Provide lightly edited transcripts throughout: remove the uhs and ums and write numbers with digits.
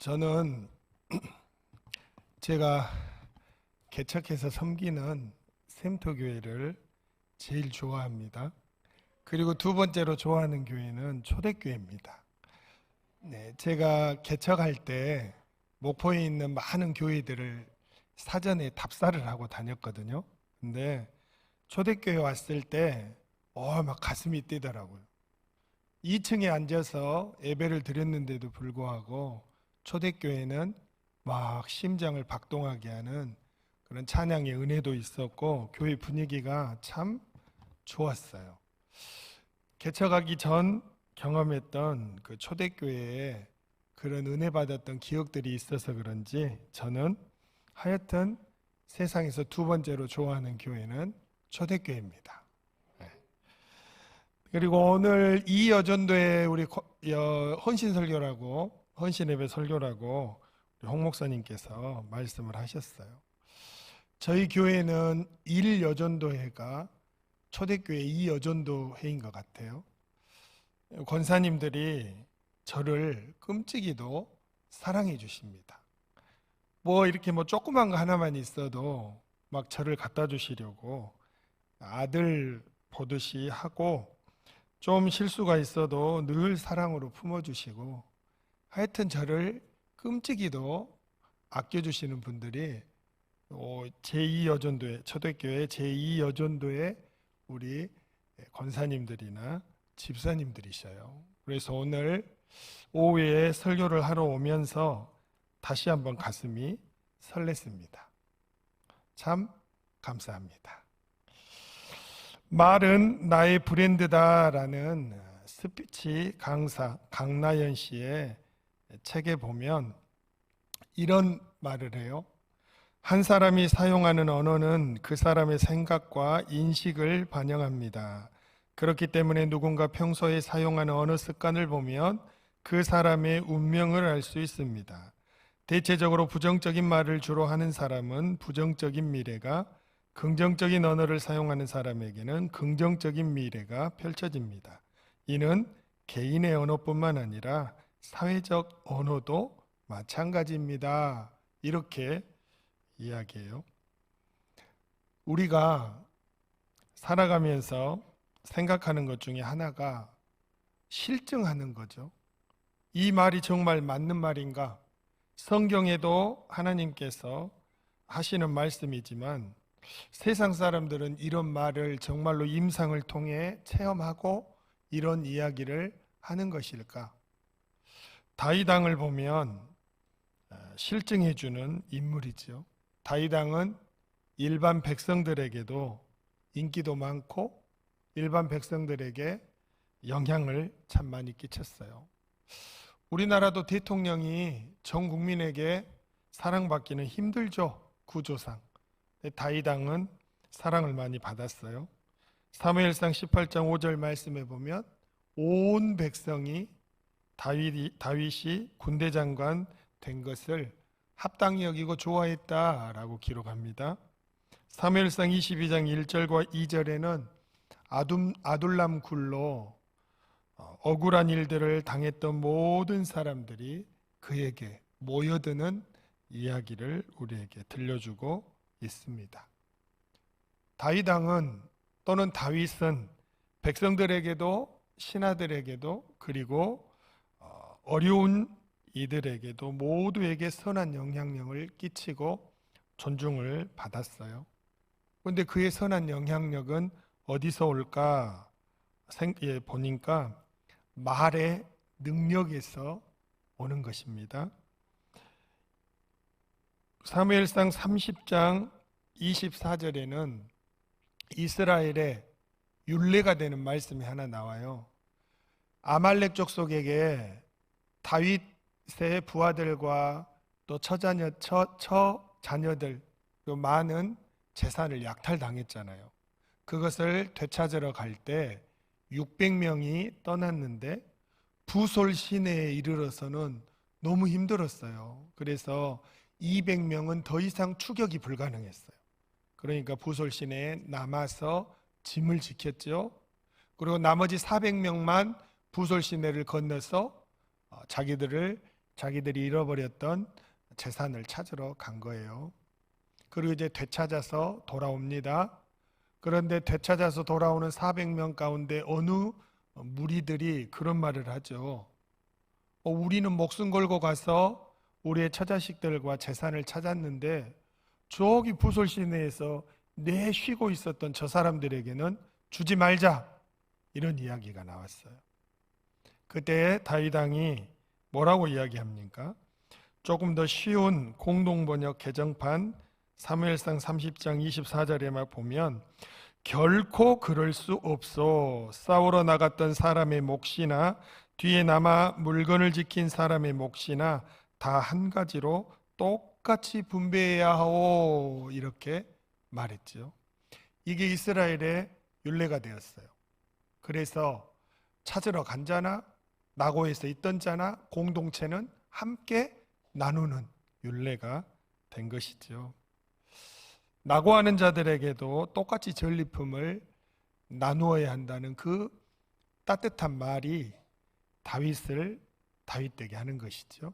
저는 제가 개척해서 섬기는 샘터교회를 제일 좋아합니다. 그리고 두 번째로 좋아하는 교회는 초대교회입니다. 제가 개척할 때 목포에 있는 많은 교회들을 사전에 답사를 하고 다녔거든요. 근데 초대교회 왔을 때 막 가슴이 뛰더라고요. 2층에 앉아서 예배를 드렸는데도 불구하고 초대교회는 막 심장을 박동하게 하는 그런 찬양의 은혜도 있었고 교회 분위기가 참 좋았어요. 개척하기 전 경험했던 그 초대교회에 그런 은혜 받았던 기억들이 있어서 그런지 저는 하여튼 세상에서 두 번째로 좋아하는 교회는 초대교회입니다. 그리고 오늘 이 여전도에 우리 헌신설교라고 헌신예배 설교라고 홍 목사님께서 말씀을 하셨어요. 저희 교회는 1여전도회가 초대교회 2여전도회인 것 같아요. 권사님들이 저를 끔찍이도 사랑해 주십니다. 이렇게 조그만 거 하나만 있어도 막 저를 갖다 주시려고 아들 보듯이 하고, 좀 실수가 있어도 늘 사랑으로 품어주시고, 하여튼 저를 끔찍이도 아껴주시는 분들이 제2여전도회, 초대교회 제2여전도회 우리 권사님들이나 집사님들이셔요. 그래서 오늘 오후에 설교를 하러 오면서 다시 한번 가슴이 설렜습니다. 참 감사합니다. 말은 나의 브랜드다라는 스피치 강사 강나연 씨의 책에 보면 이런 말을 해요. 한 사람이 사용하는 언어는 그 사람의 생각과 인식을 반영합니다. 그렇기 때문에 누군가 평소에 사용하는 언어 습관을 보면 그 사람의 운명을 알 수 있습니다. 대체적으로 부정적인 말을 주로 하는 사람은 부정적인 미래가, 긍정적인 언어를 사용하는 사람에게는 긍정적인 미래가 펼쳐집니다. 이는 개인의 언어뿐만 아니라 사회적 언어도 마찬가지입니다. 이렇게 이야기해요. 우리가 살아가면서 생각하는 것 중에 하나가 실증하는 거죠. 이 말이 정말 맞는 말인가? 성경에도 하나님께서 하시는 말씀이지만 세상 사람들은 이런 말을 정말로 임상을 통해 체험하고 이런 이야기를 하는 것일까? 다윗 왕을 보면 실증해주는 인물이죠. 다윗 왕은 일반 백성들에게도 인기도 많고 일반 백성들에게 영향을 참 많이 끼쳤어요. 우리나라도 대통령이 전 국민에게 사랑받기는 힘들죠. 구조상. 다윗 왕은 사랑을 많이 받았어요. 사무엘상 18장 5절 말씀에 보면 온 백성이 다윗이 군대장관 된 것을 합당히 여기고 좋아했다라고 기록합니다. 사무엘상 22장 1절과 2절에는 아둘람 굴로 억울한 일들을 당했던 모든 사람들이 그에게 모여드는 이야기를 우리에게 들려주고 있습니다. 다윗 왕은 또는 다윗은 백성들에게도 신하들에게도 그리고 어려운 이들에게도 모두에게 선한 영향력을 끼치고 존중을 받았어요. 그런데 그의 선한 영향력은 어디서 올까 보니까 말의 능력에서 오는 것입니다. 사무엘상 30장 24절에는 이스라엘의 율례가 되는 말씀이 하나 나와요. 아말렉 족속에게 다윗의 부하들과 또 처자녀들 많은 재산을 약탈당했잖아요. 그것을 되찾으러 갈 때 600명이 떠났는데 부솔 시내에 이르러서는 너무 힘들었어요. 그래서 200명은 더 이상 추격이 불가능했어요. 그러니까 부솔 시내에 남아서 짐을 지켰죠. 그리고 나머지 400명만 부솔 시내를 건너서 자기들을 자기들이 잃어버렸던 재산을 찾으러 간 거예요. 그리고 이제 되찾아서 돌아옵니다. 그런데 되찾아서 돌아오는 400명 가운데 어느 무리들이 그런 말을 하죠. 우리는 목숨 걸고 가서 우리의 처자식들과 재산을 찾았는데 저기 부솔 시내에서 내 쉬고 있었던 저 사람들에게는 주지 말자, 이런 이야기가 나왔어요. 그때 다윗 왕이 뭐라고 이야기합니까? 조금 더 쉬운 공동번역 개정판 사무엘상 30장 24절에만 보면 결코 그럴 수 없어. 싸우러 나갔던 사람의 몫이나 뒤에 남아 물건을 지킨 사람의 몫이나 다 한 가지로 똑같이 분배해야 하오, 이렇게 말했죠. 이게 이스라엘의 율례가 되었어요. 그래서 찾으러 간 자나 낙오에서 있던 자나 공동체는 함께 나누는 율례가 된 것이죠. 낙오하는 자들에게도 똑같이 전리품을 나누어야 한다는 그 따뜻한 말이 다윗을 다윗되게 하는 것이죠.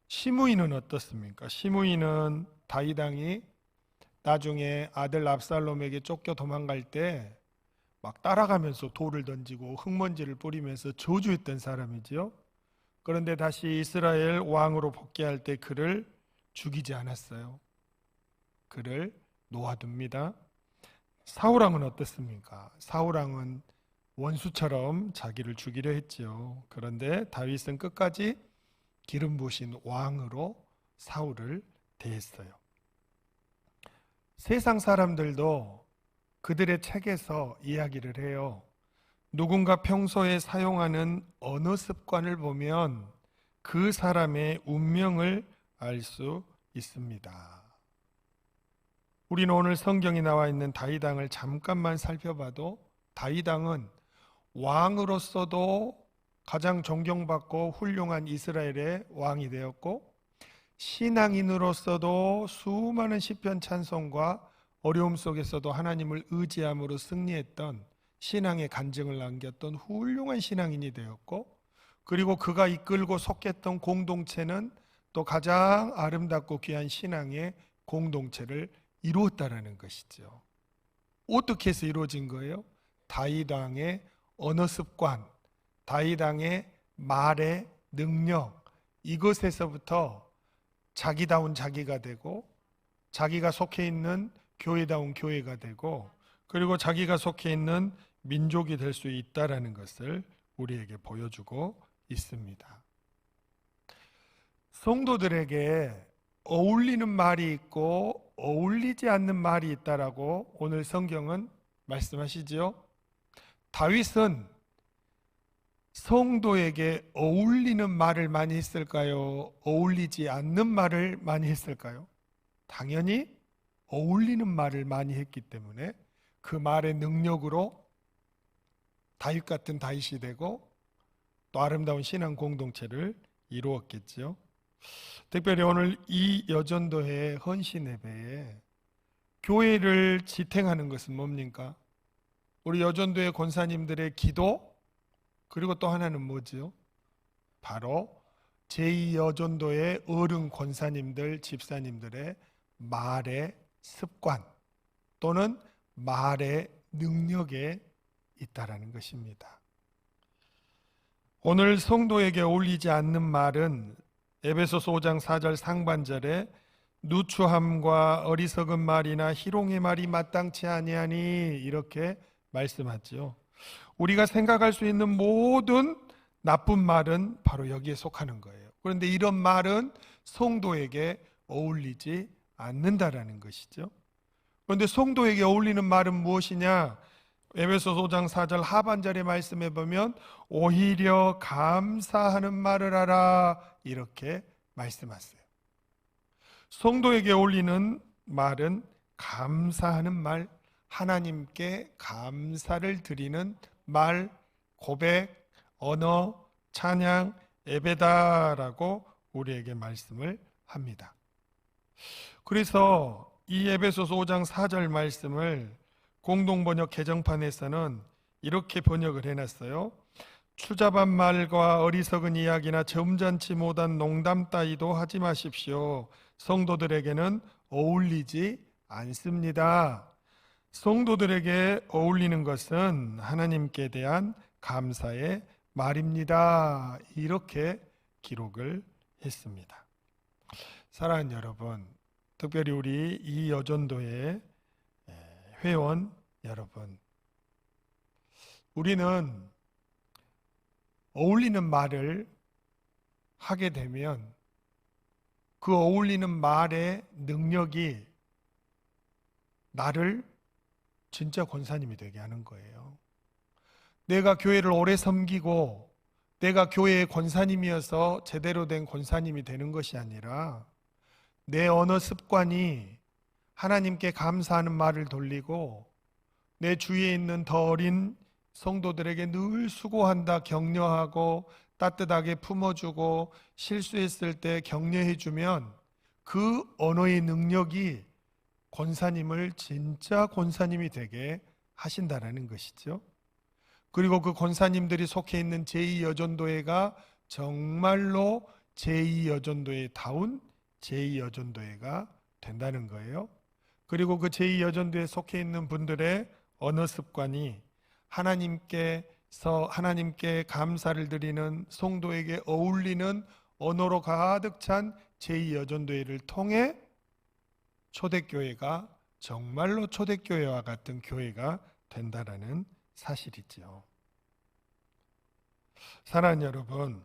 시므이는 어떻습니까? 시므이는 다윗 왕이 나중에 아들 압살롬에게 쫓겨 도망갈 때 막 따라가면서 돌을 던지고 흙먼지를 뿌리면서 저주했던 사람이지요. 그런데 다시 이스라엘 왕으로 복귀할 때 그를 죽이지 않았어요. 그를 놓아둡니다. 사울 왕은 어떻습니까? 사울 왕은 원수처럼 자기를 죽이려 했죠. 그런데 다윗은 끝까지 기름 부으신 왕으로 사울을 대했어요. 세상 사람들도 그들의 책에서 이야기를 해요. 누군가 평소에 사용하는 언어 습관을 보면 그 사람의 운명을 알 수 있습니다. 우리는 오늘 성경에 나와 있는 다윗 왕을 잠깐만 살펴봐도 다윗 왕은 왕으로서도 가장 존경받고 훌륭한 이스라엘의 왕이 되었고, 신앙인으로서도 수많은 시편 찬송과 어려움 속에서도 하나님을 의지함으로 승리했던 신앙의 간증을 남겼던 훌륭한 신앙인이 되었고, 그리고 그가 이끌고 속했던 공동체는 또 가장 아름답고 귀한 신앙의 공동체를 이루었다라는 것이죠. 어떻게 해서 이루어진 거예요? 다윗 왕의 언어 습관, 다윗 왕의 말의 능력, 이것에서부터 자기다운 자기가 되고, 자기가 속해 있는 교회다운 교회가 되고, 그리고 자기가 속해 있는 민족이 될 수 있다라는 것을 우리에게 보여주고 있습니다. 성도들에게 어울리는 말이 있고 어울리지 않는 말이 있다라고 오늘 성경은 말씀하시지요. 다윗은 성도에게 어울리는 말을 많이 했을까요? 어울리지 않는 말을 많이 했을까요? 당연히 어울리는 말을 많이 했기 때문에 그 말의 능력으로 다윗 같은 다윗이 되고 또 아름다운 신앙 공동체를 이루었겠죠. 특별히 오늘 이 여전도회 헌신 예배에 교회를 지탱하는 것은 뭡니까? 우리 여전도회 권사님들의 기도, 그리고 또 하나는 뭐죠? 바로 제2여전도의 어른 권사님들, 집사님들의 말의 습관 또는 말의 능력에 있다라는 것입니다. 오늘 성도에게 어울리지 않는 말은 에베소서 5장 4절 상반절에 누추함과 어리석은 말이나 희롱의 말이 마땅치 아니하니, 이렇게 말씀하죠. 우리가 생각할 수 있는 모든 나쁜 말은 바로 여기에 속하는 거예요. 그런데 이런 말은 성도에게 어울리지 않는다라는 것이죠. 그런데 성도에게 어울리는 말은 무엇이냐? 에베소서 5장 4절 하반절의 말씀에 보면 오히려 감사하는 말을 하라, 이렇게 말씀하세요. 성도에게 어울리는 말은 감사하는 말, 하나님께 감사를 드리는 말, 고백, 언어, 찬양, 예배다라고 우리에게 말씀을 합니다. 그래서 이 에베소서 5장 4절 말씀을 공동번역 개정판에서는 이렇게 번역을 해놨어요. 추잡한 말과 어리석은 이야기나 점잖지 못한 농담 따위도 하지 마십시오. 성도들에게는 어울리지 않습니다. 성도들에게 어울리는 것은 하나님께 대한 감사의 말입니다. 이렇게 기록을 했습니다. 사랑하는 여러분, 특별히 우리 이 여전도의 회원 여러분, 우리는 어울리는 말을 하게 되면 그 어울리는 말의 능력이 나를 진짜 권사님이 되게 하는 거예요. 내가 교회를 오래 섬기고 내가 교회의 권사님이어서 제대로 된 권사님이 되는 것이 아니라 내 언어 습관이 하나님께 감사하는 말을 돌리고 내 주위에 있는 더 어린 성도들에게 늘 수고한다 격려하고 따뜻하게 품어주고 실수했을 때 격려해주면 그 언어의 능력이 권사님을 진짜 권사님이 되게 하신다라는 것이죠. 그리고 그 권사님들이 속해 있는 제2여전도회가 정말로 제2여전도회다운 제2여전도회가 된다는 거예요. 그리고 그 제2여전도회에 속해 있는 분들의 언어 습관이 하나님께 감사를 드리는 성도에게 어울리는 언어로 가득 찬 제2여전도회를 통해 초대교회가 정말로 초대교회와 같은 교회가 된다라는 사실이죠. 사랑하는 여러분,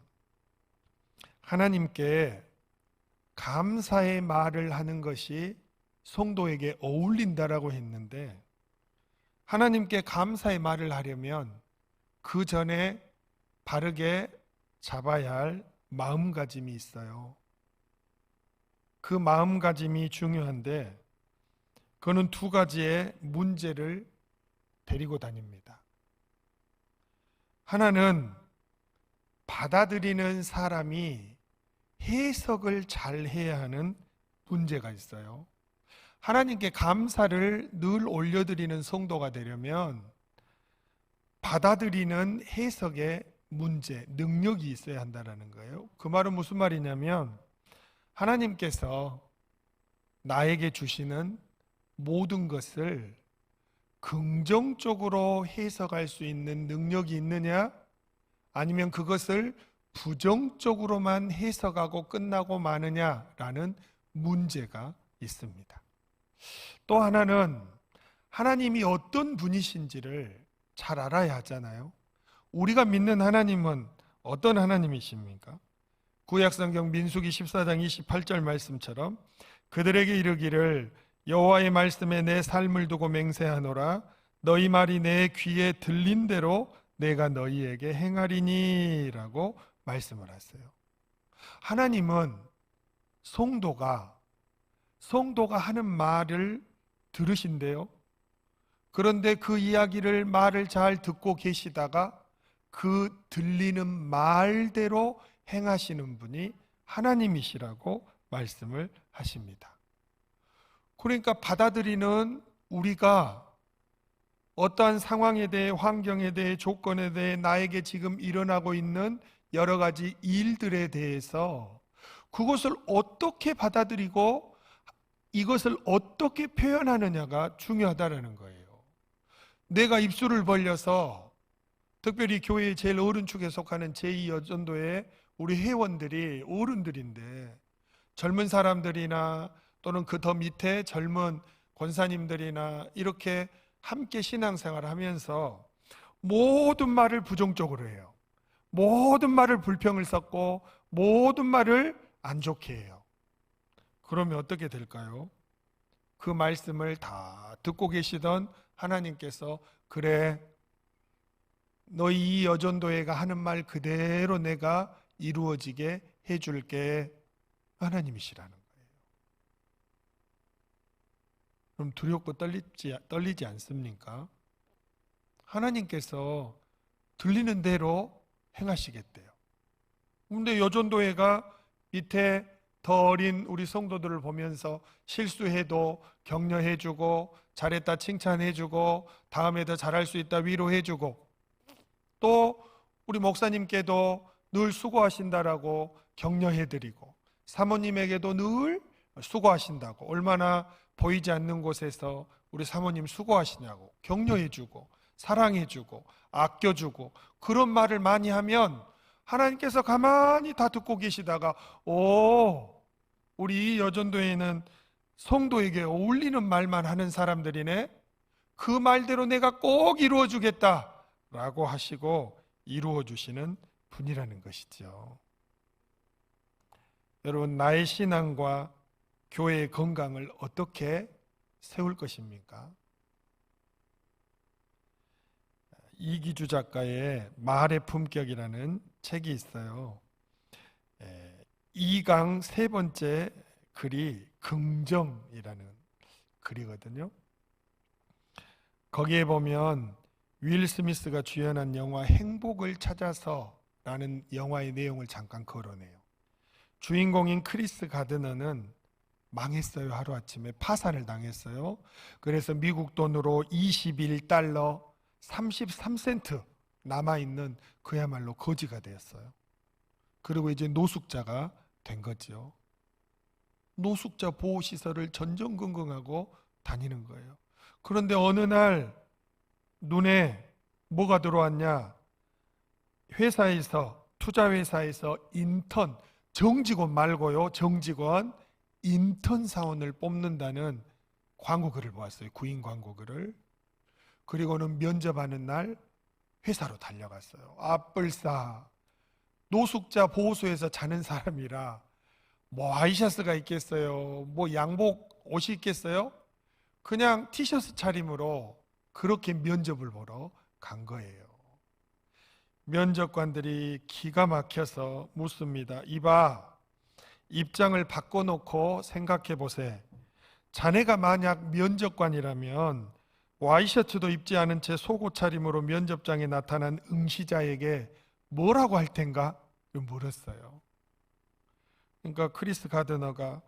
하나님께 감사의 말을 하는 것이 성도에게 어울린다라고 했는데, 하나님께 감사의 말을 하려면 그 전에 바르게 잡아야 할 마음가짐이 있어요. 그 마음가짐이 중요한데 그는 두 가지의 문제를 데리고 다닙니다. 하나는 받아들이는 사람이 해석을 잘 해야 하는 문제가 있어요. 하나님께 감사를 늘 올려드리는 성도가 되려면 받아들이는 해석의 문제, 능력이 있어야 한다는 거예요. 그 말은 무슨 말이냐면 하나님께서 나에게 주시는 모든 것을 긍정적으로 해석할 수 있는 능력이 있느냐, 아니면 그것을 부정적으로만 해석하고 끝나고 마느냐라는 문제가 있습니다. 또 하나는 하나님이 어떤 분이신지를 잘 알아야 하잖아요. 우리가 믿는 하나님은 어떤 하나님이십니까? 구약성경 민수기 14장 28절 말씀처럼 그들에게 이르기를 여호와의 말씀에 내 삶을 두고 맹세하노라. 너희 말이 내 귀에 들린 대로 내가 너희에게 행하리니 라고 말씀을 하세요. 하나님은 성도가 하는 말을 들으신대요. 그런데 그 이야기를 말을 잘 듣고 계시다가 그 들리는 말대로 행하시는 분이 하나님이시라고 말씀을 하십니다. 그러니까 받아들이는 우리가 어떠한 상황에 대해, 환경에 대해, 조건에 대해, 나에게 지금 일어나고 있는 여러 가지 일들에 대해서 그것을 어떻게 받아들이고 이것을 어떻게 표현하느냐가 중요하다는 거예요. 내가 입술을 벌려서, 특별히 교회의 제일 어른 축에 속하는 제2여전도의 우리 회원들이 어른들인데, 젊은 사람들이나 또는 그 더 밑에 젊은 권사님들이나 이렇게 함께 신앙생활을 하면서 모든 말을 부정적으로 해요. 모든 말을 불평을 섞고 모든 말을 안 좋게 해요. 그러면 어떻게 될까요? 그 말씀을 다 듣고 계시던 하나님께서 그래, 너희 이 여전도회가 하는 말 그대로 내가 이루어지게 해줄게, 하나님이시라는 거예요. 그럼 두렵고 떨리지 않습니까? 하나님께서 들리는 대로 행하시겠대요. 그런데 여전도회가 밑에 더 어린 우리 성도들을 보면서 실수해도 격려해주고, 잘했다 칭찬해주고, 다음에 더 잘할 수 있다 위로해주고, 또 우리 목사님께도 늘 수고하신다라고 격려해드리고, 사모님에게도 늘 수고하신다고, 얼마나 보이지 않는 곳에서 우리 사모님 수고하시냐고 격려해주고 사랑해주고 아껴주고, 그런 말을 많이 하면 하나님께서 가만히 다 듣고 계시다가 우리 이 여전도에는 성도에게 어울리는 말만 하는 사람들이네, 그 말대로 내가 꼭 이루어주겠다 라고 하시고 이루어주시는 분이라는 것이죠. 여러분, 나의 신앙과 교회의 건강을 어떻게 세울 것입니까? 이기주 작가의 말의 품격이라는 책이 있어요. 2강 세 번째 글이 긍정이라는 글이거든요. 거기에 보면 윌 스미스가 주연한 영화 행복을 찾아서 라는 영화의 내용을 잠깐 거론해요. 주인공인 크리스 가드너는 망했어요. 하루아침에 파산을 당했어요. 그래서 미국 돈으로 21달러 33센트 남아있는 그야말로 거지가 되었어요. 그리고 이제 노숙자가 된 거죠. 노숙자 보호시설을 전전긍긍하고 다니는 거예요. 그런데 어느 날 눈에 뭐가 들어왔냐? 회사에서, 투자회사에서 인턴, 정직원 말고요, 정직원 인턴 사원을 뽑는다는 광고글을 보았어요. 구인 광고글을. 그리고는 면접하는 날 회사로 달려갔어요. 앞불싸 노숙자 보호소에서 자는 사람이라 뭐 와이셔츠가 있겠어요, 뭐 양복 옷이 있겠어요? 그냥 티셔츠 차림으로 그렇게 면접을 보러 간 거예요. 면접관들이 기가 막혀서 묻습니다. 이봐, 입장을 바꿔놓고 생각해 보세. 자네가 만약 면접관이라면 와이셔츠도 입지 않은 채 속옷 차림으로 면접장에 나타난 응시자에게 뭐라고 할 텐가? 물었어요. 그러니까 크리스 가드너가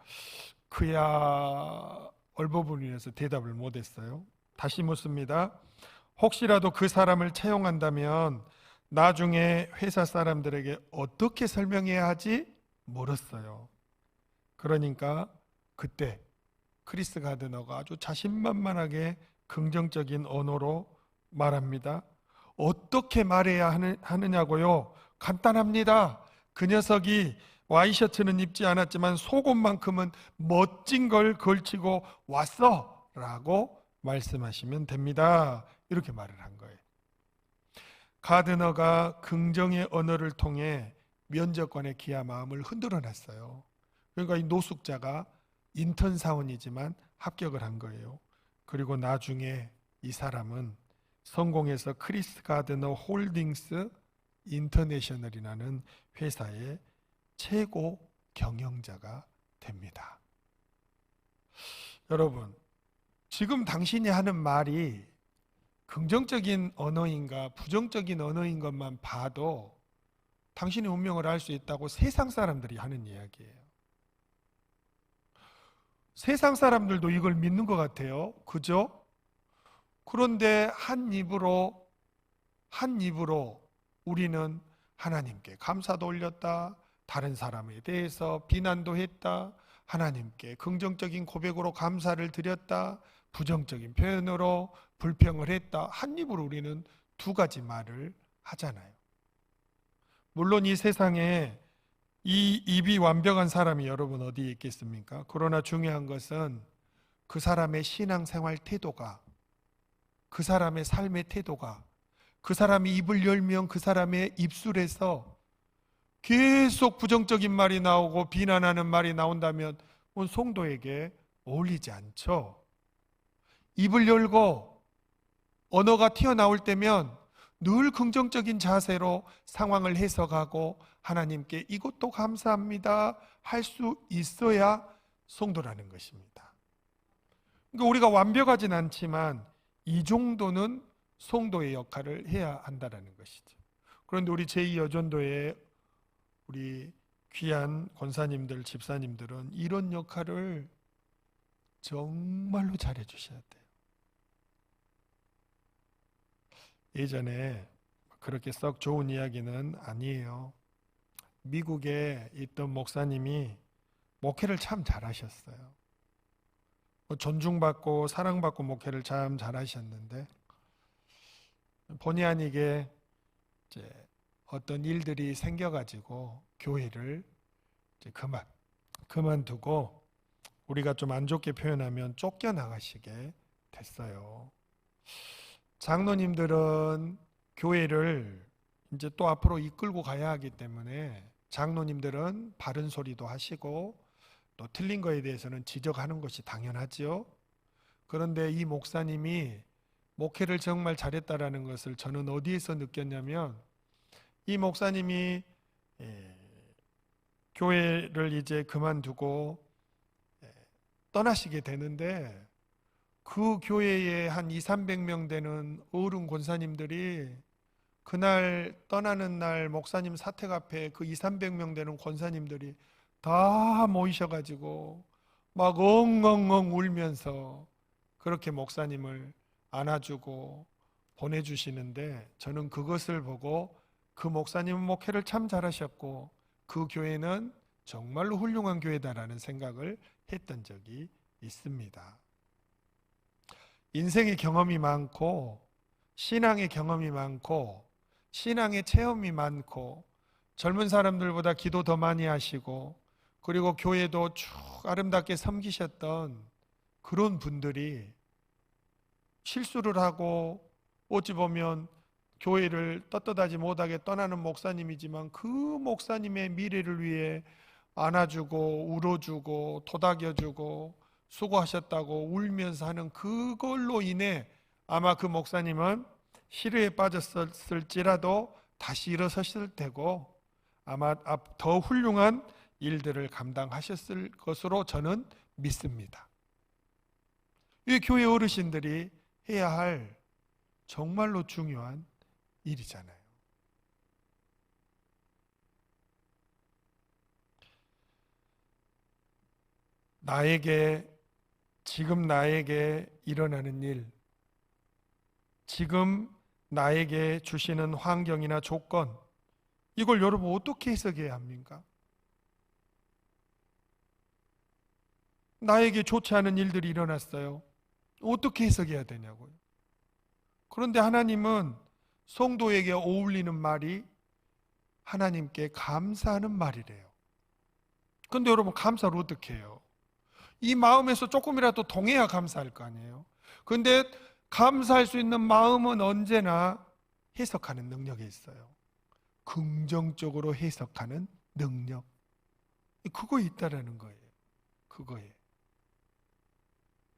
그야 얼버무리면서 대답을 못했어요. 다시 묻습니다. 혹시라도 그 사람을 채용한다면 나중에 회사 사람들에게 어떻게 설명해야 하지? 물었어요. 그러니까 그때 크리스 가드너가 아주 자신만만하게 긍정적인 언어로 말합니다. 어떻게 말해야 하느냐고요? 간단합니다. 그 녀석이 와이셔츠는 입지 않았지만 속옷만큼은 멋진 걸 걸치고 왔어 라고 말씀하시면 됩니다. 이렇게 말을 한 거예요. 가드너가 긍정의 언어를 통해 면접관의 기아 마음을 흔들어 놨어요. 그러니까 이 노숙자가 인턴 사원이지만 합격을 한 거예요. 그리고 나중에 이 사람은 성공해서 크리스 가드너 홀딩스 인터내셔널이라는 회사의 최고 경영자가 됩니다. 여러분, 지금 당신이 하는 말이 긍정적인 언어인가 부정적인 언어인 것만 봐도 당신의 운명을 알 수 있다고 세상 사람들이 하는 이야기예요. 세상 사람들도 이걸 믿는 것 같아요. 그죠? 그런데 한 입으로 우리는 하나님께 감사도 올렸다, 다른 사람에 대해서 비난도 했다, 하나님께 긍정적인 고백으로 감사를 드렸다, 부정적인 표현으로 불평을 했다. 한 입으로 우리는 두 가지 말을 하잖아요. 물론 이 세상에 이 입이 완벽한 사람이 여러분 어디에 있겠습니까? 그러나 중요한 것은 그 사람의 신앙생활 태도가, 그 사람의 삶의 태도가, 그 사람이 입을 열면 그 사람의 입술에서 계속 부정적인 말이 나오고 비난하는 말이 나온다면 성도에게 어울리지 않죠. 입을 열고 언어가 튀어나올 때면 늘 긍정적인 자세로 상황을 해석하고 하나님께 이것도 감사합니다 할 수 있어야 성도라는 것입니다. 그러니까 우리가 완벽하진 않지만 이 정도는 성도의 역할을 해야 한다는 것이죠. 그런데 우리 제2여전도의 우리 귀한 권사님들, 집사님들은 이런 역할을 정말로 잘해 주셔야 돼요. 예전에 그렇게 썩 좋은 이야기는 아니에요. 미국에 있던 목사님이 목회를 참 잘하셨어요. 존중받고 사랑받고 목회를 참 잘하셨는데 본의 아니게 이제 어떤 일들이 생겨가지고 교회를 이제 그만두고 우리가 좀 안 좋게 표현하면 쫓겨나가시게 됐어요. 장로님들은 교회를 이제 또 앞으로 이끌고 가야 하기 때문에 장로님들은 바른 소리도 하시고 또 틀린 거에 대해서는 지적하는 것이 당연하지요. 그런데 이 목사님이 목회를 정말 잘했다라는 것을 저는 어디에서 느꼈냐면 이 목사님이 교회를 이제 그만두고 떠나시게 되는데 그 교회에 한 200~300명 되는 어른 권사님들이 그날 떠나는 날 목사님 사택 앞에 그 200~300명 되는 권사님들이 다 모이셔가지고 막 엉엉엉 울면서 그렇게 목사님을 안아주고 보내주시는데 저는 그것을 보고 그 목사님은 목회를 참 잘하셨고 그 교회는 정말로 훌륭한 교회다라는 생각을 했던 적이 있습니다. 인생의 경험이 많고 신앙의 경험이 많고 신앙의 체험이 많고 젊은 사람들보다 기도 더 많이 하시고 그리고 교회도 쭉 아름답게 섬기셨던 그런 분들이 실수를 하고 어찌 보면 교회를 떳떳하지 못하게 떠나는 목사님이지만 그 목사님의 미래를 위해 안아주고 울어주고 토닥여주고 수고하셨다고 울면서 하는 그걸로 인해 아마 그 목사님은 시루에 빠졌을지라도 다시 일어서실 테고 아마 더 훌륭한 일들을 감당하셨을 것으로 저는 믿습니다. 이 교회 어르신들이 해야 할 정말로 중요한 일이잖아요. 지금 나에게 일어나는 일, 지금 나에게 주시는 환경이나 조건, 이걸 여러분 어떻게 해석해야 합니까? 나에게 좋지 않은 일들이 일어났어요. 어떻게 해석해야 되냐고요. 그런데 하나님은 성도에게 어울리는 말이 하나님께 감사하는 말이래요. 그런데 여러분 감사를 어떻게 해요? 이 마음에서 조금이라도 동해야 감사할 거 아니에요. 그런데 감사할 수 있는 마음은 언제나 해석하는 능력에 있어요. 긍정적으로 해석하는 능력. 그거에 있다라는 거예요. 그거에.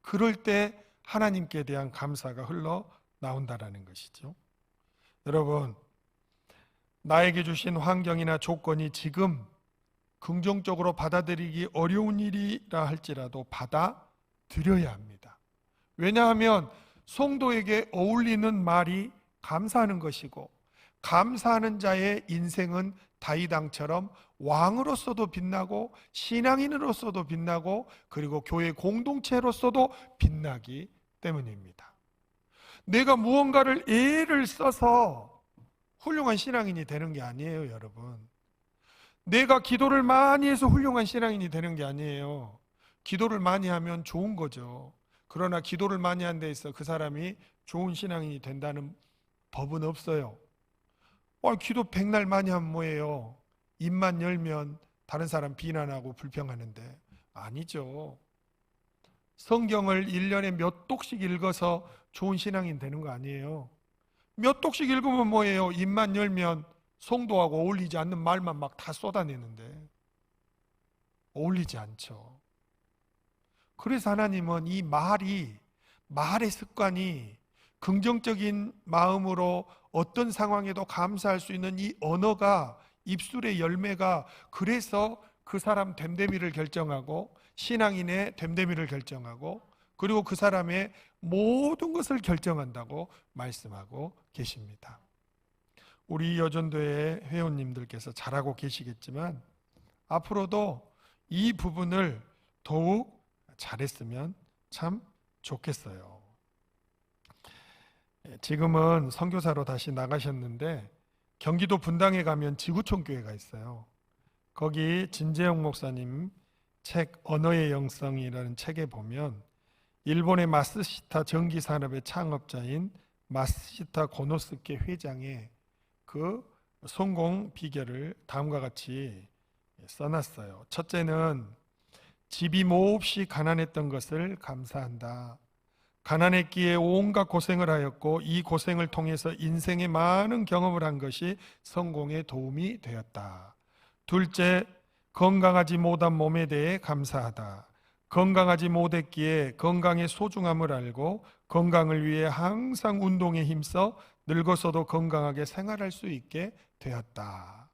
그럴 때 하나님께 대한 감사가 흘러나온다라는 것이죠. 여러분, 나에게 주신 환경이나 조건이 지금 긍정적으로 받아들이기 어려운 일이라 할지라도 받아들여야 합니다. 왜냐하면 성도에게 어울리는 말이 감사하는 것이고 감사하는 자의 인생은 다윗왕처럼 왕으로서도 빛나고 신앙인으로서도 빛나고 그리고 교회 공동체로서도 빛나기 때문입니다. 내가 무언가를 애를 써서 훌륭한 신앙인이 되는 게 아니에요, 여러분. 내가 기도를 많이 해서 훌륭한 신앙인이 되는 게 아니에요. 기도를 많이 하면 좋은 거죠. 그러나 기도를 많이 한 데 있어 그 사람이 좋은 신앙인이 된다는 법은 없어요. 기도 백날 많이 하면 뭐예요? 입만 열면 다른 사람 비난하고 불평하는데 아니죠. 성경을 1년에 몇 독씩 읽어서 좋은 신앙인 되는 거 아니에요. 몇 독씩 읽으면 뭐예요? 입만 열면 성도하고 어울리지 않는 말만 막 다 쏟아내는데 어울리지 않죠. 그래서 하나님은 이 말의 습관이 긍정적인 마음으로 어떤 상황에도 감사할 수 있는 이 언어가 입술의 열매가 그래서 그 사람 됨됨이를 결정하고 신앙인의 됨됨이를 결정하고 그리고 그 사람의 모든 것을 결정한다고 말씀하고 계십니다. 우리 여전도의 회원님들께서 잘하고 계시겠지만 앞으로도 이 부분을 더욱 잘했으면 참 좋겠어요. 지금은 선교사로 다시 나가셨는데 경기도 분당에 가면 지구촌 교회가 있어요. 거기 진재영 목사님 책 언어의 영성이라는 책에 보면 일본의 마쓰시타 전기 산업의 창업자인 마쓰시타 고노스케 회장의 그 성공 비결을 다음과 같이 써놨어요. 첫째는 집이 몹시 가난했던 것을 감사한다. 가난했기에 온갖 고생을 하였고 이 고생을 통해서 인생의 많은 경험을 한 것이 성공에 도움이 되었다. 둘째, 건강하지 못한 몸에 대해 감사하다. 건강하지 못했기에 건강의 소중함을 알고 건강을 위해 항상 운동에 힘써 늙어서도 건강하게 생활할 수 있게 되었다.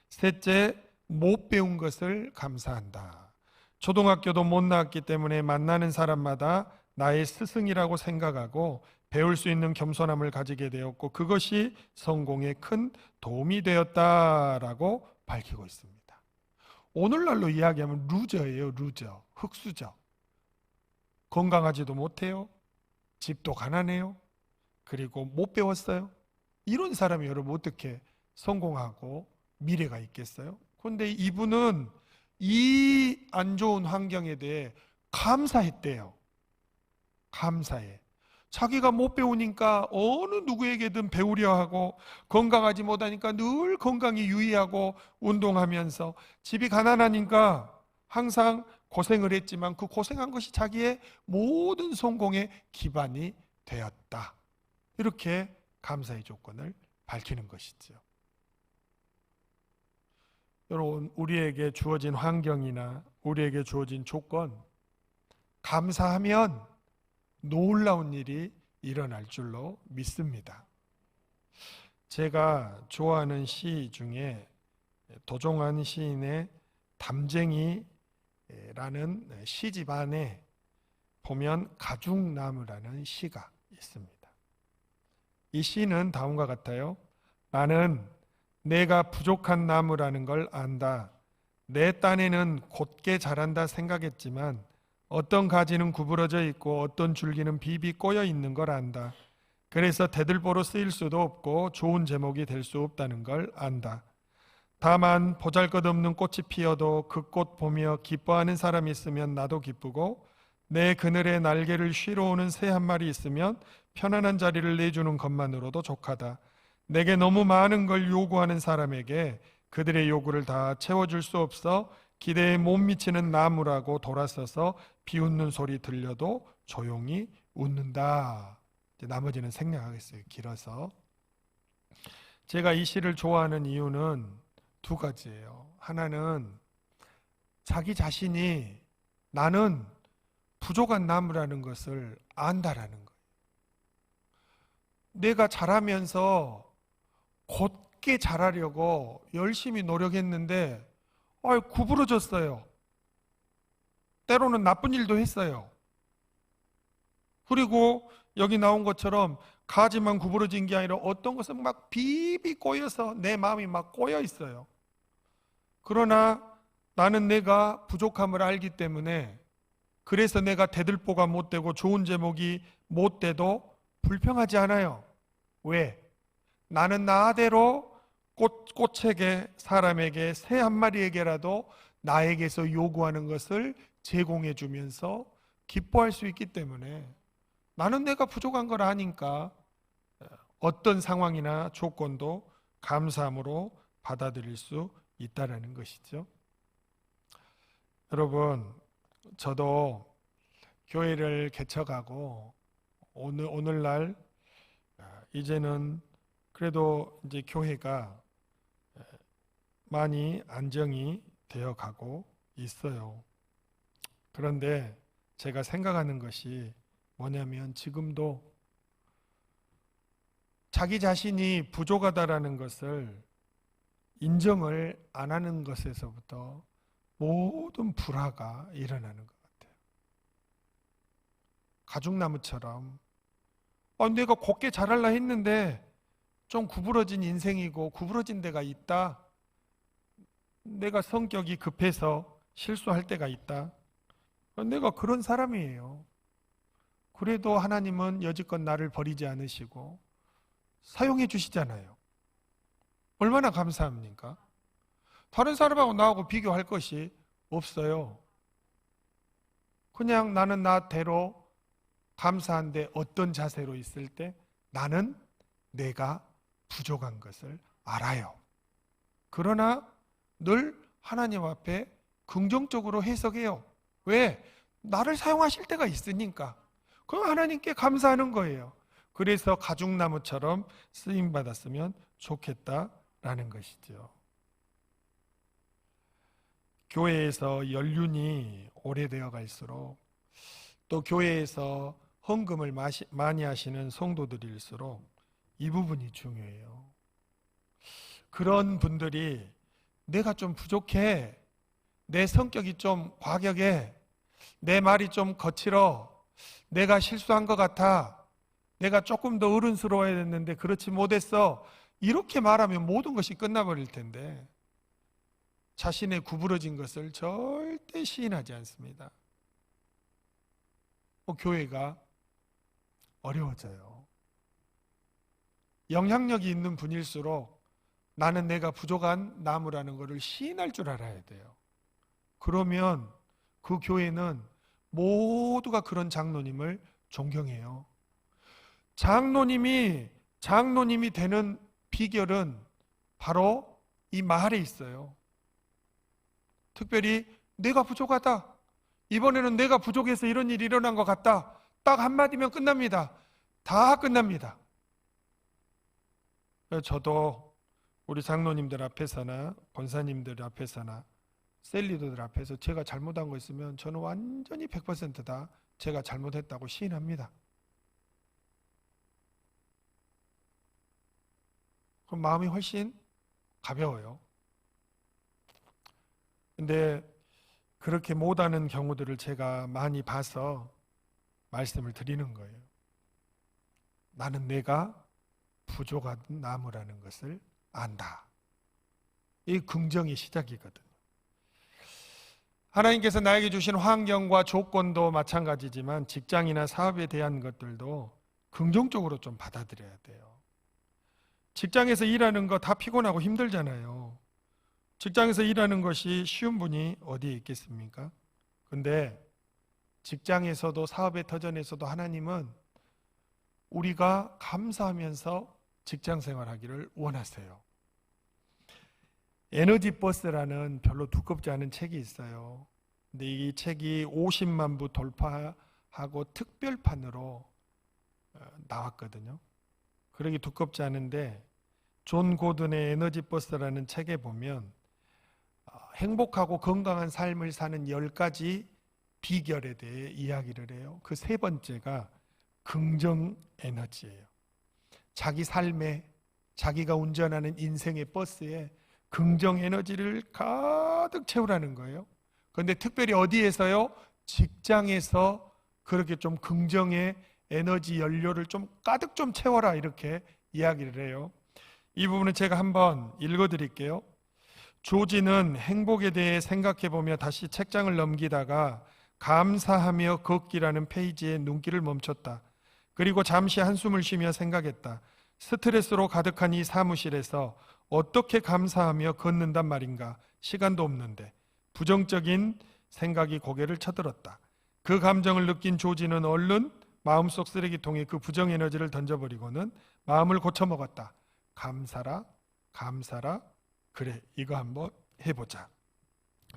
셋째, 못 배운 것을 감사한다. 초등학교도 못 나왔기 때문에 만나는 사람마다 나의 스승이라고 생각하고 배울 수 있는 겸손함을 가지게 되었고 그것이 성공에 큰 도움이 되었다라고 밝히고 있습니다. 오늘날로 이야기하면 루저예요. 루저. 흙수저. 건강하지도 못해요. 집도 가난해요. 그리고 못 배웠어요. 이런 사람이 여러분 어떻게 성공하고 미래가 있겠어요? 그런데 이분은 이 안 좋은 환경에 대해 감사했대요. 감사해. 자기가 못 배우니까 어느 누구에게든 배우려 하고 건강하지 못하니까 늘 건강이 유의하고 운동하면서 집이 가난하니까 항상 고생을 했지만 그 고생한 것이 자기의 모든 성공의 기반이 되었다. 이렇게 감사의 조건을 밝히는 것이죠. 여러분, 우리에게 주어진 환경이나 우리에게 주어진 조건, 감사하면 놀라운 일이 일어날 줄로 믿습니다. 제가 좋아하는 시 중에 도종환 시인의 담쟁이라는 시집 안에 보면 가죽나무라는 시가 있습니다. 이 시는 다음과 같아요. 나는 내가 부족한 나무라는 걸 안다. 내 딴에는 곧게 자란다 생각했지만 어떤 가지는 구부러져 있고 어떤 줄기는 비비 꼬여 있는 걸 안다. 그래서 대들보로 쓰일 수도 없고 좋은 제목이 될 수 없다는 걸 안다. 다만 보잘것없는 꽃이 피어도 그 꽃 보며 기뻐하는 사람이 있으면 나도 기쁘고 내 그늘에 날개를 쉬러 오는 새 한 마리 있으면 편안한 자리를 내주는 것만으로도 족하다. 내게 너무 많은 걸 요구하는 사람에게 그들의 요구를 다 채워줄 수 없어 기대에 못 미치는 나무라고 돌아서서 비웃는 소리 들려도 조용히 웃는다. 이제 나머지는 생략하겠어요. 길어서. 제가 이 시를 좋아하는 이유는 두 가지예요. 하나는 자기 자신이 나는 부족한 나무라는 것을 안다라는 거예요. 내가 자라면서 곧게 자라려고 열심히 노력했는데 구부러졌어요. 때로는 나쁜 일도 했어요. 그리고 여기 나온 것처럼 가지만 구부러진 게 아니라 어떤 것은 막 비비 꼬여서 내 마음이 막 꼬여 있어요. 그러나 나는 내가 부족함을 알기 때문에 그래서 내가 대들보가 못 되고 좋은 제목이 못 돼도 불평하지 않아요. 왜? 나는 나대로 꽃에게, 사람에게, 새 한 마리에게라도 나에게서 요구하는 것을 제공해 주면서 기뻐할 수 있기 때문에 나는 내가 부족한 걸 아니까 어떤 상황이나 조건도 감사함으로 받아들일 수 있다는 것이죠. 여러분, 저도 교회를 개척하고 오늘날 이제는 그래도 이제 교회가 많이 안정이 되어 가고 있어요. 그런데 제가 생각하는 것이 뭐냐면 지금도 자기 자신이 부족하다라는 것을 인정을 안 하는 것에서부터 모든 불화가 일어나는 것 같아요. 가죽나무처럼 내가 곱게 자랄라 했는데 좀 구부러진 인생이고 구부러진 데가 있다. 내가 성격이 급해서 실수할 때가 있다. 내가 그런 사람이에요. 그래도 하나님은 여지껏 나를 버리지 않으시고 사용해 주시잖아요. 얼마나 감사합니까? 다른 사람하고 나하고 비교할 것이 없어요. 그냥 나는 나대로 감사한데 어떤 자세로 있을 때 나는 내가 부족한 것을 알아요. 그러나 늘 하나님 앞에 긍정적으로 해석해요. 왜? 나를 사용하실 때가 있으니까. 그럼 하나님께 감사하는 거예요. 그래서 가죽나무처럼 쓰임받았으면 좋겠다라는 것이죠. 교회에서 연륜이 오래되어 갈수록 또 교회에서 헌금을 많이 하시는 성도들일수록 이 부분이 중요해요. 그런 분들이 내가 좀 부족해, 내 성격이 좀 과격해, 내 말이 좀 거칠어, 내가 실수한 것 같아, 내가 조금 더 어른스러워야 했는데 그렇지 못했어, 이렇게 말하면 모든 것이 끝나버릴 텐데 자신의 구부러진 것을 절대 시인하지 않습니다. 교회가 어려워져요. 영향력이 있는 분일수록 나는 내가 부족한 나무라는 것을 시인할 줄 알아야 돼요. 그러면 그 교회는 모두가 그런 장로님을 존경해요. 장로님이 되는 비결은 바로 이 말에 있어요. 특별히 내가 부족하다, 이번에는 내가 부족해서 이런 일이 일어난 것 같다, 딱 한마디면 끝납니다. 다 끝납니다. 저도 우리 장로님들 앞에서나 권사님들 앞에서나 셀리더들 앞에서 제가 잘못한 거 있으면 저는 완전히 100% 다 제가 잘못했다고 시인합니다. 그럼 마음이 훨씬 가벼워요. 근데 그렇게 못하는 경우들을 제가 많이 봐서 말씀을 드리는 거예요. 나는 내가 부족한 나무라는 것을 안다. 이 긍정의 시작이거든요. 하나님께서 나에게 주신 환경과 조건도 마찬가지지만 직장이나 사업에 대한 것들도 긍정적으로 좀 받아들여야 돼요. 직장에서 일하는 거 다 피곤하고 힘들잖아요. 직장에서 일하는 것이 쉬운 분이 어디에 있겠습니까? 근데 직장에서도 사업의 터전에서도 하나님은 우리가 감사하면서 직장 생활하기를 원하세요. 에너지 버스라는 별로 두껍지 않은 책이 있어요. 근데 이 책이 50만 부 돌파하고 특별판으로 나왔거든요. 그러기 두껍지 않은데 존 고든의 에너지 버스라는 책에 보면 행복하고 건강한 삶을 사는 10가지 비결에 대해 이야기를 해요. 그 세 번째가 긍정 에너지예요. 자기 삶에, 자기가 운전하는 인생의 버스에 긍정 에너지를 가득 채우라는 거예요. 그런데 특별히 어디에서요? 직장에서 그렇게 좀 긍정의 에너지 연료를 좀 가득 좀 채워라, 이렇게 이야기를 해요. 이 부분은 제가 한번 읽어드릴게요. 조지는 행복에 대해 생각해보며 다시 책장을 넘기다가 감사하며 걷기라는 페이지에 눈길을 멈췄다. 그리고 잠시 한숨을 쉬며 생각했다. 스트레스로 가득한 이 사무실에서 어떻게 감사하며 걷는단 말인가? 시간도 없는데. 부정적인 생각이 고개를 쳐들었다. 그 감정을 느낀 조지는 얼른 마음속 쓰레기통에 그 부정 에너지를 던져버리고는 마음을 고쳐먹었다. 감사라, 감사라, 그래, 이거 한번 해보자.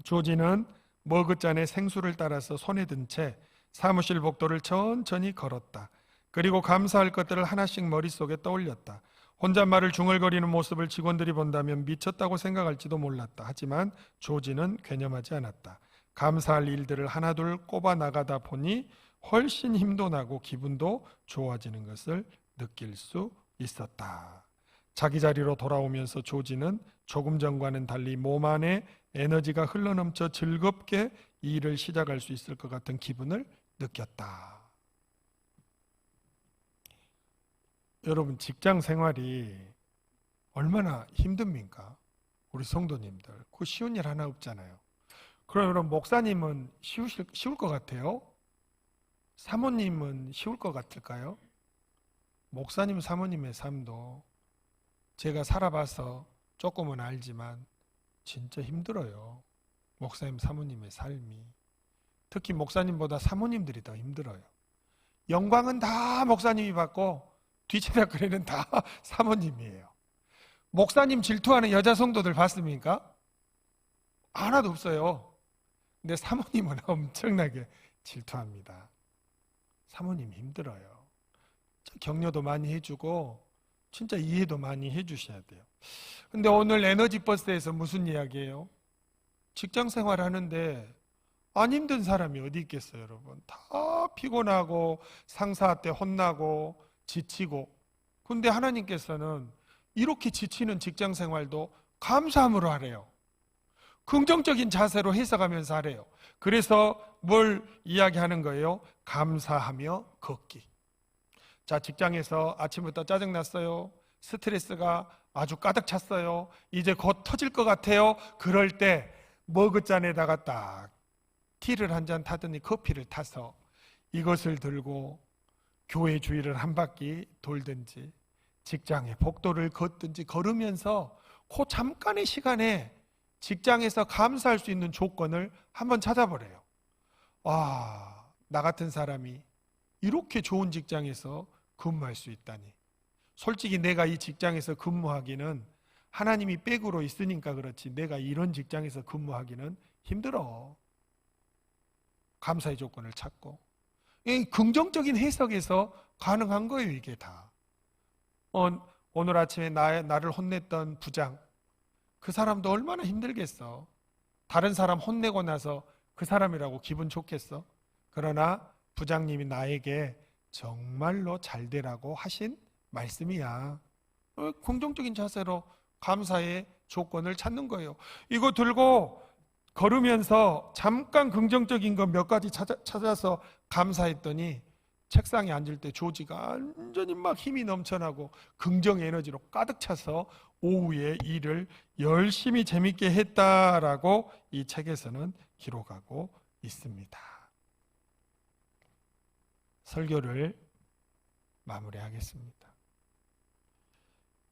조지는 머그잔에 생수를 따라서 손에 든 채 사무실 복도를 천천히 걸었다. 그리고 감사할 것들을 하나씩 머릿속에 떠올렸다. 혼잣말을 중얼거리는 모습을 직원들이 본다면 미쳤다고 생각할지도 몰랐다. 하지만 조지는 괴념하지 않았다. 감사할 일들을 하나둘 꼽아 나가다 보니 훨씬 힘도 나고 기분도 좋아지는 것을 느낄 수 있었다. 자기 자리로 돌아오면서 조지는 조금 전과는 달리 몸 안에 에너지가 흘러넘쳐 즐겁게 이 일을 시작할 수 있을 것 같은 기분을 느꼈다. 여러분, 직장 생활이 얼마나 힘듭니까? 우리 성도님들, 그 쉬운 일 하나 없잖아요. 그럼 여러분, 목사님은 쉬울 것 같아요? 사모님은 쉬울 것 같을까요? 목사님, 사모님의 삶도 제가 살아봐서 조금은 알지만 진짜 힘들어요. 목사님, 사모님의 삶이. 특히 목사님보다 사모님들이 더 힘들어요. 영광은 다 목사님이 받고 뒤치다거리는 다 사모님이에요. 목사님 질투하는 여자 성도들 봤습니까? 하나도 없어요. 근데 사모님은 엄청나게 질투합니다. 사모님 힘들어요. 격려도 많이 해주고 진짜 이해도 많이 해주셔야 돼요. 근데 오늘 에너지버스에서 무슨 이야기예요? 직장 생활 하는데 안 힘든 사람이 어디 있겠어요, 여러분? 다 피곤하고 상사한테 혼나고 지치고. 근데 하나님께서는 이렇게 지치는 직장 생활도 감사함으로 하래요. 긍정적인 자세로 해석하면서 하래요. 그래서 뭘 이야기하는 거예요? 감사하며 걷기. 자, 직장에서 아침부터 짜증났어요. 스트레스가 아주 가득 찼어요. 이제 곧 터질 것 같아요. 그럴 때 머그잔에다가 딱 티를 한 잔 타더니 커피를 타서 이것을 들고 교회 주위를 한 바퀴 돌든지 직장에 복도를 걷든지 걸으면서 그 잠깐의 시간에 직장에서 감사할 수 있는 조건을 한번 찾아보래요. 와, 나 같은 사람이 이렇게 좋은 직장에서 근무할 수 있다니. 솔직히 내가 이 직장에서 근무하기는 하나님이 백으로 있으니까 그렇지 내가 이런 직장에서 근무하기는 힘들어. 감사의 조건을 찾고. 이 긍정적인 해석에서 가능한 거예요, 이게 다. 오늘 아침에 나를 혼냈던 부장, 그 사람도 얼마나 힘들겠어. 다른 사람 혼내고 나서 그 사람이라고 기분 좋겠어. 그러나 부장님이 나에게 정말로 잘 되라고 하신 말씀이야. 긍정적인 자세로 감사의 조건을 찾는 거예요. 이거 들고 걸으면서 잠깐 긍정적인 거 몇 가지 찾아서 감사했더니 책상에 앉을 때 조지가 완전히 막 힘이 넘쳐나고 긍정 에너지로 가득 차서 오후에 일을 열심히 재밌게 했다라고 이 책에서는 기록하고 있습니다. 설교를 마무리하겠습니다.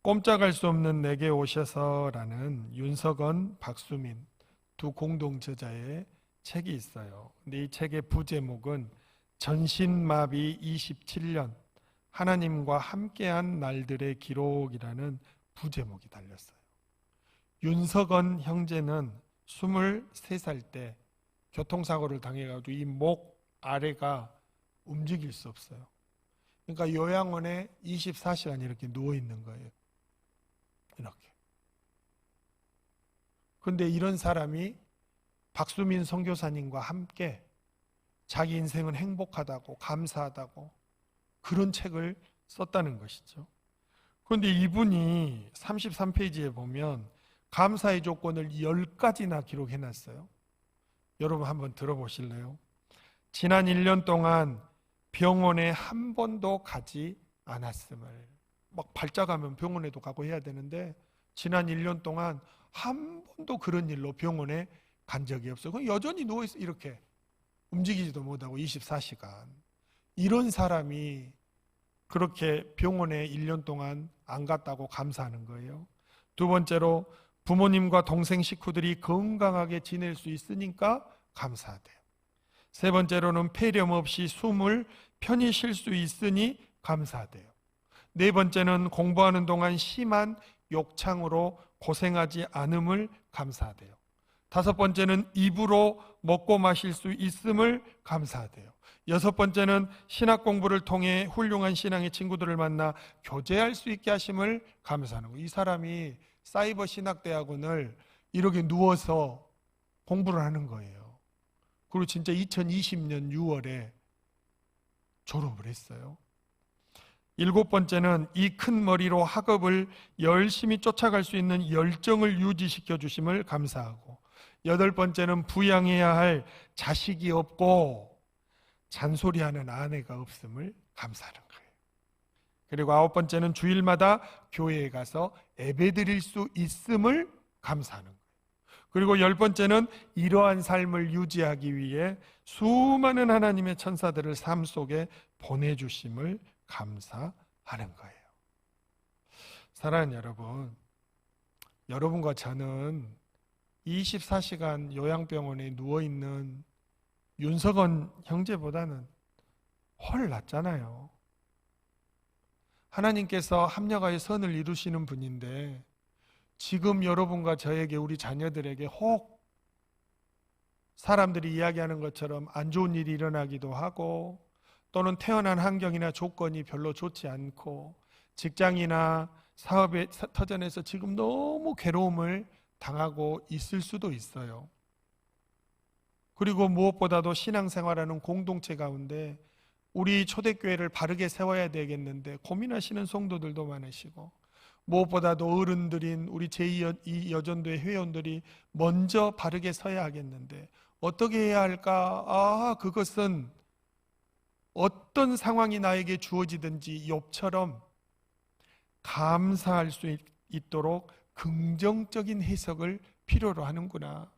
꼼짝할 수 없는 내게 오셔서라는 윤석원, 박수민 두 공동 저자의 책이 있어요. 근데 이 책의 부제목은 전신마비 27년 하나님과 함께한 날들의 기록이라는 부제목이 달렸어요. 윤석원 형제는 23살 때 교통사고를 당해가지고 이 목 아래가 움직일 수 없어요. 그러니까 요양원에 24시간 이렇게 누워있는 거예요. 이렇게. 그런데 이런 사람이 박수민 선교사님과 함께 자기 인생은 행복하다고 감사하다고 그런 책을 썼다는 것이죠. 그런데 이분이 33페이지에 보면 감사의 조건을 10가지나 기록해놨어요. 여러분 한번 들어보실래요? 지난 1년 동안 병원에 한 번도 가지 않았음을. 막 발작하면 병원에도 가고 해야 되는데 지난 1년 동안 한 번도 그런 일로 병원에 간 적이 없어요. 그냥 여전히 누워있어. 이렇게 움직이지도 못하고 24시간. 이런 사람이 그렇게 병원에 1년 동안 안 갔다고 감사하는 거예요. 두 번째로 부모님과 동생 식구들이 건강하게 지낼 수 있으니까 감사하대요. 세 번째로는 폐렴 없이 숨을 편히 쉴 수 있으니 감사하대요. 네 번째는 공부하는 동안 심한 욕창으로 고생하지 않음을 감사하대요. 다섯 번째는 입으로 먹고 마실 수 있음을 감사하대요. 여섯 번째는 신학 공부를 통해 훌륭한 신앙의 친구들을 만나 교제할 수 있게 하심을 감사하는 거예요. 이 사람이 사이버 신학대학원을 이렇게 누워서 공부를 하는 거예요. 그리고 진짜 2020년 6월에 졸업을 했어요. 일곱 번째는 이 큰 머리로 학업을 열심히 쫓아갈 수 있는 열정을 유지시켜 주심을 감사하고, 여덟 번째는 부양해야 할 자식이 없고 잔소리하는 아내가 없음을 감사하는 거예요. 그리고 아홉 번째는 주일마다 교회에 가서 예배 드릴 수 있음을 감사하는 거예요. 그리고 10번째는 이러한 삶을 유지하기 위해 수많은 하나님의 천사들을 삶 속에 보내주심을 감사하는 거예요. 사랑하는 여러분, 여러분과 저는 24시간 요양병원에 누워있는 윤석원 형제보다는 훨 낫잖아요. 하나님께서 합력하여 선을 이루시는 분인데 지금 여러분과 저에게, 우리 자녀들에게 혹 사람들이 이야기하는 것처럼 안 좋은 일이 일어나기도 하고, 또는 태어난 환경이나 조건이 별로 좋지 않고 직장이나 사업의 터전에서 지금 너무 괴로움을 당하고 있을 수도 있어요. 그리고 무엇보다도 신앙생활하는 공동체 가운데 우리 초대교회를 바르게 세워야 되겠는데 고민하시는 성도들도 많으시고, 무엇보다도 어른들인 우리 제2여전도의 회원들이 먼저 바르게 서야 하겠는데 어떻게 해야 할까? 그것은 어떤 상황이 나에게 주어지든지 욥처럼 감사할 수 있도록 긍정적인 해석을 필요로 하는구나.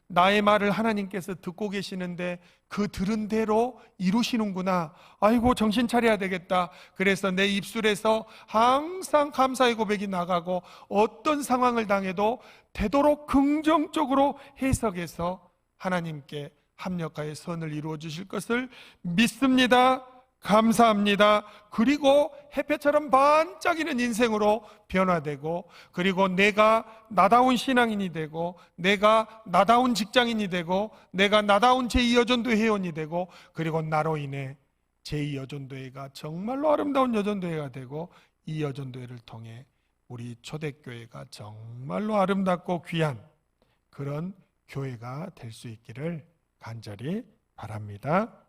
나의 말을 하나님께서 듣고 계시는데 그 들은 대로 이루시는구나. 아이고, 정신 차려야 되겠다. 그래서 내 입술에서 항상 감사의 고백이 나가고 어떤 상황을 당해도 되도록 긍정적으로 해석해서 하나님께 합력하여 선을 이루어 주실 것을 믿습니다. 감사합니다. 그리고 햇볕처럼 반짝이는 인생으로 변화되고, 그리고 내가 나다운 신앙인이 되고, 내가 나다운 직장인이 되고, 내가 나다운 제2여전도 회원이 되고, 그리고 나로 인해 제2여전도회가 정말로 아름다운 여전도회가 되고, 이 여전도회를 통해 우리 초대교회가 정말로 아름답고 귀한 그런 교회가 될 수 있기를 간절히 바랍니다.